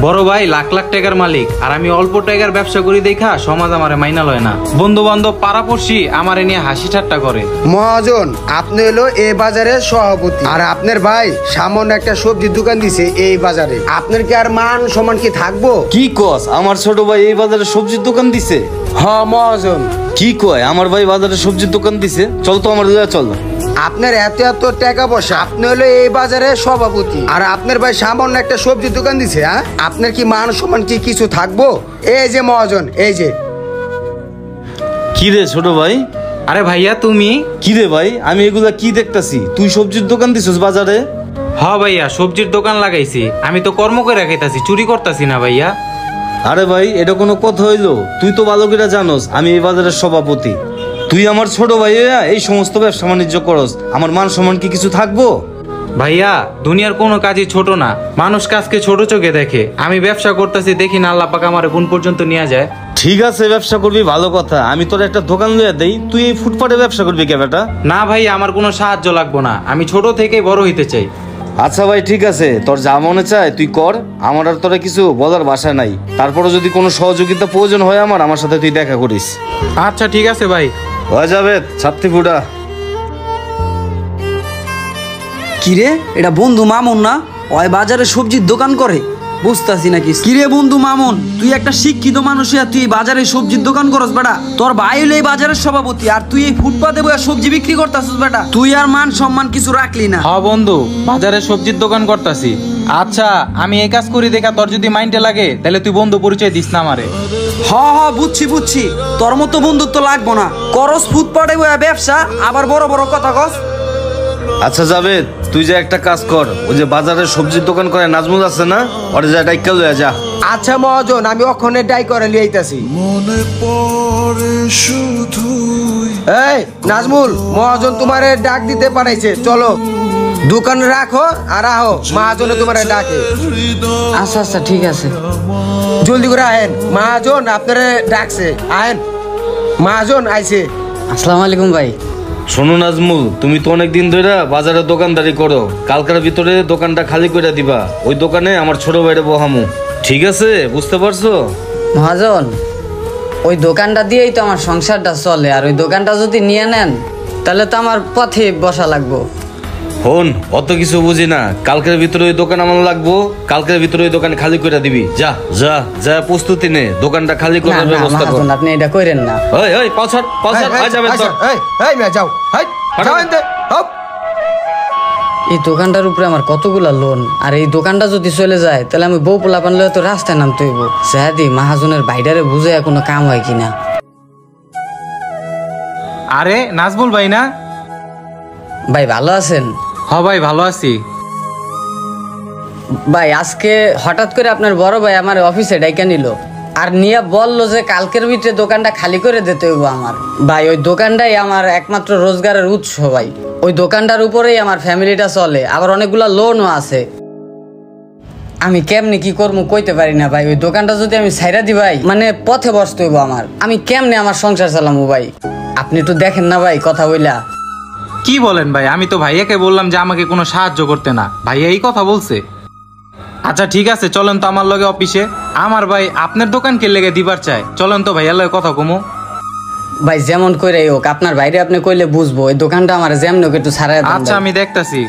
বড় ভাই লাখ লাখ টাকার মালিক আর আমি অল্প টাকার ব্যবসা করি দেখা সমাজ আমারে মাইনা লয় না। বন্ধু বান্ধব পাড়াপড়শি আমারে নিয়ে হাসি ঠাট্টা করে। মহাজন, আপনি হলো এই বাজারের সভাপতি আর আপনার ভাই সামান্য একটা সবজির দোকান দিছে এই বাজারে। আপনার কি আর মান সম্মান কি থাকবো? কি কস? আমার ছোট ভাই এই বাজারে সবজির দোকান দিছে? হ্যাঁ মহাজন। কি কয় আমার ভাই বাজারে সবজির দোকান দিছে? চল তো আমার লয়া চল। আপনার এত এত টাকা পয়সা, আপনি হলো এই বাজারের সভাপতি আর আপনার ভাই সামান্য একটা সবজির দোকান দিছে। হ্যাঁ, আপনার কি মান সম্মান কি কিছু থাকবো? এই যে মহাজন, এই যে। কি রে ছোট ভাই? আরে ভাইয়া তুমি? কি রে ভাই, আমি এগুলা কি দেখতাছি? তুই সবজির দোকান দিছিস বাজারে? হ্যাঁ ভাইয়া, সবজির দোকান লাগাইছি। আমি তো কর্ম করে খাইতাছি, চুরি করতাছি না ভাইয়া। আরে ভাই, এটা কোনো কথা হইলো? তুই তো ভালো করে জানোস আমি এই বাজারের সভাপতি। তুই আমার ছোট ভাই এই সমস্ত ব্যবসা বাণিজ্য করস, আমার মান সম্মান কি কিছু থাকবো? ভাইয়া, দুনিয়ার কোনো কাজই ছোট না, মানুষ কাজকে ছোট চোখে দেখে। আমি ব্যবসা করতেছি, দেখি না আল্লাহ পাক আমারে কোন পর্যন্ত নিয়ে যায়। ঠিক আছে, ব্যবসা করবি ভালো কথা। আমি তোর একটা দোকান লইয়া দেই, তুই এই ফুটপাতে ব্যবসা করবি কে বেটা? না ভাই, আমার কোনো সাহায্য লাগবো না, আমি ছোট থেকেই বড় হইতে চাই। আচ্ছা ভাই, ঠিক আছে, তোর যা মনে চায় তুই কর। আমার আর তোরা কিছু বলার ভাষা নাই। তারপরে যদি কোনো সহযোগিতা প্রয়োজন হয় আমার সাথে তুই দেখা করিস। আচ্ছা ঠিক আছে ভাই। হয়ে যাবে ছাত্রী ফুটা। কিরে, এটা বন্ধু মামুন না? ওই বাজারে সবজির দোকান করে, বুঝতাছি নাকি। কিরে বন্ধু মামুন, তুই একটা শিক্ষিত মানুষ, তুই এই বাজারে সবজির দোকান করস বেটা? তোর ভাই হলো এই বাজারের সভাপতি আর তুই এই ফুটপাতে বসে সবজি বিক্রি করতাছিস বেটা? তুই আর মান সম্মান কিছু রাখলি না। হ্যাঁ বন্ধু, বাজারে সবজির দোকান করতাছি। আচ্ছা, আমি এই কাজ করি দেখা তোর যদি মাইন্ডে লাগে তাহলে তুই বন্ধু পরিচয় দিস না আমারে। হ বুঝছি, তোর মতো বন্ধুত্ব লাগবো না। করস ফুটপাতে বসে ব্যবসা, আবার বড় বড় কথা কস। আচ্ছা যাবে, তুই যে একটা কাজ কর, ওই যে বাজারের সবজির দোকান করে নাজমুল আছে না, ওরে যা ডাইকা লইয়া যা। আচ্ছা মহাজন, আমি ওখানে ডাই করে লিয়ে আইতাছি। মনে পড়ে শুধু এই নাজমুল, মহাজন তোমারে ডাক দিতে পাঠাইছে, চলো দোকান রাখো আর আহো, মহাজনে তোমারে ডাকে। আচ্ছা ঠিক আছে, জলদি করে আহেন, মহাজন আপনারে ডাকছে, আহেন। মহাজন আইছে। আসসালামু আলাইকুম ভাই। শোনো নাজমুল, তুমি তো অনেকদিন ধরে বাজারে দোকানদারি করো, কালকার ভিতরে দোকানটা খালি করে দিবা। ওই দোকানে আমার ছোট ভাইরে বহামু, ঠিক আছে? বুঝতে পারছো? মহাজন, ওই দোকানটা দিয়েই তো আমার সংসারটা চলে, আর ওই দোকানটা যদি নিয়ে নেন তাহলে তো আমার পথে বসা লাগবো। হন, অত কিছু বুঝি না। কালকের ভিতরে ওই দোকান আমার লাগবো, কালকের ভিতরে ওই দোকান খালি করে দিবি। যা যা যা, প্রস্তুতি নে, দোকানটা খালি করার ব্যবস্থা কর। মহাজন, আপনি এটা করেন না। ওই পাছার আই যাবেন তো। এই মেয়ে যাও, যাও এনতে, হপ। এই দোকানটার উপরে আমার কতগুলা লোন, আর এই দোকানটা যদি চলে যায় তাহলে আমি বউ পোলাপান লয়ে তো রাস্তায় নামতে হইব। সাহাদি মহাজনের বাইডারে বুঝে কোনো কাম হয় কিনা। আরে নাজমুল ভাই না? ভাই ভালো আছেন? হ্যাঁ ভাই, ভালো আছি। ভাই, আজকে হঠাৎ করে আপনার বড় ভাই আমার অফিসে ডাইকা নিল আর নিয়ে বললো যে কালকের ভিতরে দোকানটা খালি করে দিতে হইব আমার। ভাই, ওই দোকানটাই আমার একমাত্র রোজগারের উৎস ভাই। ওই দোকানটার উপরেই আমার ফ্যামিলিটা চলে, আবার অনেকগুলা লোনও আছে। আমি কেমনে কি করবো কইতে পারি না ভাই। ওই দোকানটা যদি আমি ছাইরা দি ভাই, মানে পথে বসতে হইব আমার। আমি কেমনে আমার সংসার চালামু ভাই? আপনি একটু দেখেন না ভাই, কথা বইলা। কি বলেন ভাই? আমি তো ভাইয়াকে বললাম যে আমাকে কোনো সাহায্য করতে না, ভাইয়া এই কথা বলছে। আচ্ছা ঠিক আছে, চলেন তো আমার লগে অফিসে। আমার ভাই আপনার দোকানকে লেগে দিবার চায়, চলেন তো ভাইয়ার লগে কথা কমো। ভাই যেমন করে হোক, আপনার বাইরে আপনি কইলে বুঝবো। এই দোকানটা আমার যেমন হোক একটু ছাড়াই দেন। আচ্ছা আমি দেখতাছি।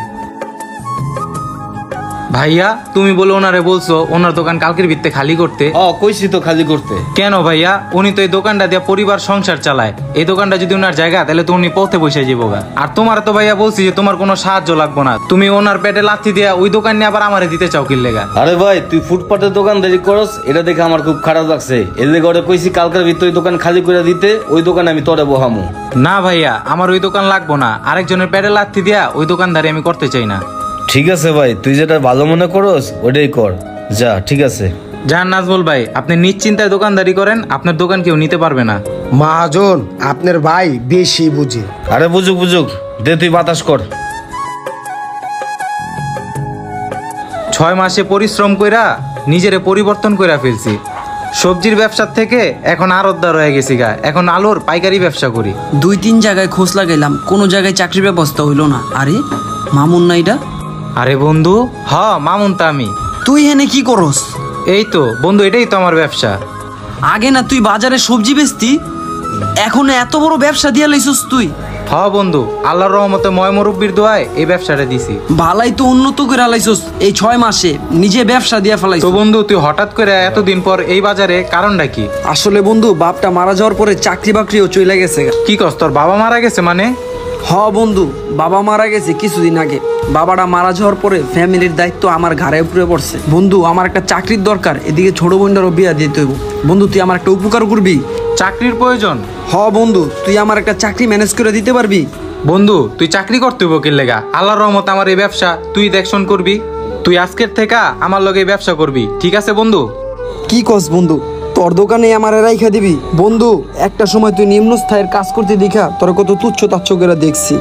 ভাইয়া, তুমি বলে ওনারে বলছো ওনার দোকান কালকের ভিত্তে খালি করতে? কইছি তো খালি করতে। কেন ভাইয়া? উনি তো এই দোকানটা দিয়ে পরিবার সংসার চালায়। এই দোকানটা যদি ওনার জায়গা, তাহলে তো উনি পথে বসে যাবো গা। আর তোমার তো ভাইয়া বলছি যে তোমার কোনো সাহায্য লাগবো না, তুমি ওনার পেটে লাথি দিয়া ওই দোকান নিয়ে আবার আমারে দিতে চাও কিল লেগা? আরে ভাই, তুই ফুটপাতের দোকানদারি করস, এটা দেখে আমার খুব খারাপ লাগছে। এর লেগে ওরে কইছি কালকের ভিতরে দোকান খালি করে দিতে, ওই দোকানে আমি তোরে বহামু। না ভাইয়া, আমার ওই দোকান লাগবো না। আরেকজনের পেটে লাথি দিয়া ওই দোকানদারি আমি করতে চাই না। ঠিক আছে ভাই, তুই যেটা ভালো মনে করস ওটাই কর, যা। ঠিক আছে যান নাজমুল ভাই, আপনি নিশ্চিন্তায় দোকানদারি করেন, আপনার দোকান কেউ নিতে পারবে না। মহাজন, আপনার ভাই বেশি বুঝে। আরে বুঝুক, দে তুই বাতাস কর। 6 মাসে পরিশ্রম কইরা নিজেরে পরিবর্তন কইরা ফেলছি। সবজির ব্যবসার থেকে এখন আড়তদার হয়ে গেছি গা, এখন আলুর পাইকারি ব্যবসা করি। 2-3 জায়গায় খোঁজ লাগাইলাম, কোনো জায়গায় চাকরির ব্যবস্থা হইলো না। আরে মামুন না এটা? আরে বন্ধু, মামুন তো আমি। তুই হেনে কি করস? এই তো বন্ধু, এটাই তো আমার ব্যবসা। আগে না তুই বাজারে সবজি বেচতি, এখন এত বড় ব্যবসা দিয়া লাইছস তুই। হ বন্ধু, আল্লাহর রহমতে ময় মুরব্বির দোয়ায় এই ব্যবসাটা দিছি। ভালাই তো উন্নত করে লাইছস এই 6 মাসে, নিজে ব্যবসা দিয়া তো ফেলাইছস। বন্ধু, তুই হঠাৎ করে এতদিন পর এই বাজারে, কারণটা কি? আসলে বন্ধু, বাপটা মারা যাওয়ার পরে চাকরি বাকরিও চলে গেছে। কি কস, তোর বাবা মারা গেছে মানে? হ বন্ধু, বাবা মারা গেছে কিছুদিন আগে। বাবাটা মারা যাওয়ার পরে ফ্যামিলির দায়িত্ব আমার ঘাড়ে উপরে পড়ছে। বন্ধু, আমার একটা চাকরির দরকার, এদিকে ছোট বোনটারও বিয়া দিতে হইব। বন্ধু, তুই আমার একটা উপকার করবি? চাকরির প্রয়োজন? হ বন্ধু, তুই আমার একটা চাকরি ম্যানেজ করে দিতে পারবি? বন্ধু, তুই চাকরি করতে হইব কি লেগা? আল্লাহর রহমতে আমার এই ব্যবসা তুই দেখশন করবি। তুই আজকের থেকে আমার লগে এই ব্যবসা করবি, ঠিক আছে বন্ধু? কি কস বন্ধু, তোর দোকানে আমার রাইখা দিবি? বন্ধু, একটা সময় তুই নিম্ন স্থায়ের কাজ করতে দেখা তোর কত তুচ্ছ তাচ্ছ করে দেখছি।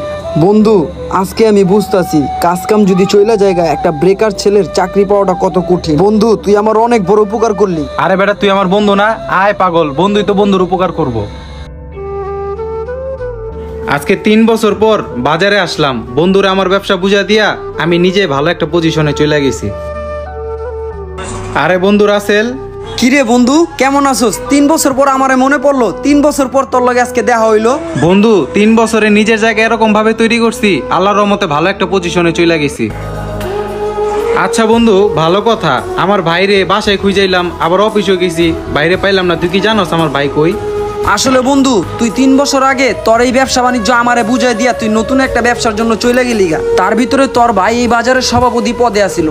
বন্ধু, আজকে আমি বুঝতাছি কাজ কাম যদি চইলা জায়গা একটা ব্রেকার ছেলের চাকরি পাওয়াটা কত কঠিন। বন্ধু, তুই আমার অনেক বড় উপকার করলি। আরে বেটা, তুই আমার বন্ধু না? আয় পাগল, বন্ধুই তো বন্ধুর উপকার করব। আজকে 3 বছর পর বাজারে আসলাম, বন্ধুরা আমার ব্যবসা বুঝা দিয়া আমি নিজে ভালো একটা পজিশনে চলে গেছি। আরে বন্ধু রাসেল। কিরে বন্ধু, কেমন আছোস? 3 বছর পর আমারে মনে পড়লো, 3 বছর পর তোর লগে আজকে দেখা হইলো। বন্ধু, 3 বছরে নিজের জায়গা এরকম ভাবে তৈরি করছি, আল্লাহর রহমতে ভালো একটা পজিশনে চলে গেছি। আচ্ছা বন্ধু, ভালো কথা, আমার ভাইরে বাসায় খুঁজাইলাম, আবার অফিসে গেছি, বাইরে পাইলাম না। তুই কি জানোস আমার ভাই কই? আসলে বন্ধু, তুই 3 বছর আগে তোর এই ব্যবসা বাণিজ্য আমারে বুঝাই দিয়া তুই নতুন একটা ব্যবসার জন্য চলে গেলি গা। তার ভিতরে তোর ভাই এই বাজারের সভাপতি পদে আছিল।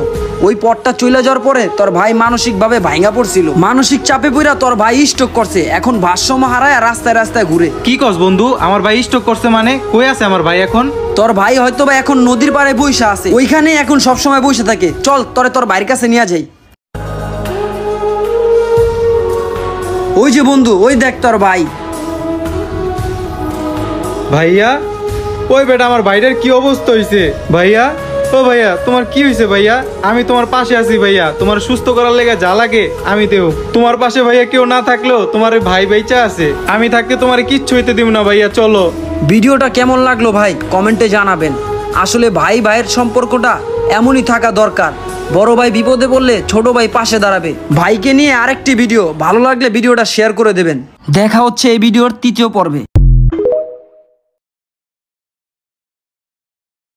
ওই পদটা চলে যাওয়ার পরে তোর ভাই মানসিক ভাবে ভাঙা পড়ছিল। মানসিক চাপে পড়া তোর ভাই স্ট্রোক করছে, এখন ভারসাম্য হারায় রাস্তায় রাস্তায় ঘুরে। কি কস বন্ধু, আমার ভাই স্ট্রোক করছে মানে? কই আছে আমার ভাই এখন? তোর ভাই হয়তো বা এখন নদীর পাড়ে বইসা আছে, ওইখানে এখন সবসময় বসে থাকে। চল তোরে তোর ভাইয়ের কাছে নিয়ে যাই। ওই যে বন্ধু, ওই দেখ তোর ভাই। ভাইয়া, ওই বেটা আমার ভাইটার কি অবস্থা হইছে? ভাইয়া, ও ভাইয়া, তোমার কি হয়েছে ভাইয়া? আমি তোমার পাশে আছি ভাইয়া, তোমার সুস্থ করার লেগে যা লাগে আমি দেব। তোমার পাশে ভাইয়া কেউ না থাকলেও তোমার ওই ভাই বেঁচে আছে, আমি থাকতে তোমার কিচ্ছু হইতে দিব না ভাইয়া, চলো। ভিডিওটা কেমন লাগলো ভাই কমেন্টে জানাবেন। আসলে ভাই ভাইয়ের সম্পর্কটা এমনই থাকা দরকার। বড় ভাই বিপদে পড়লে ছোট ভাই পাশে দাঁড়াবে। ভাইকে নিয়ে আরেকটি ভিডিও, ভালো লাগলে ভিডিওটা শেয়ার করে দেবেন। দেখা হচ্ছে এই ভিডিওর 3য় পর্বে।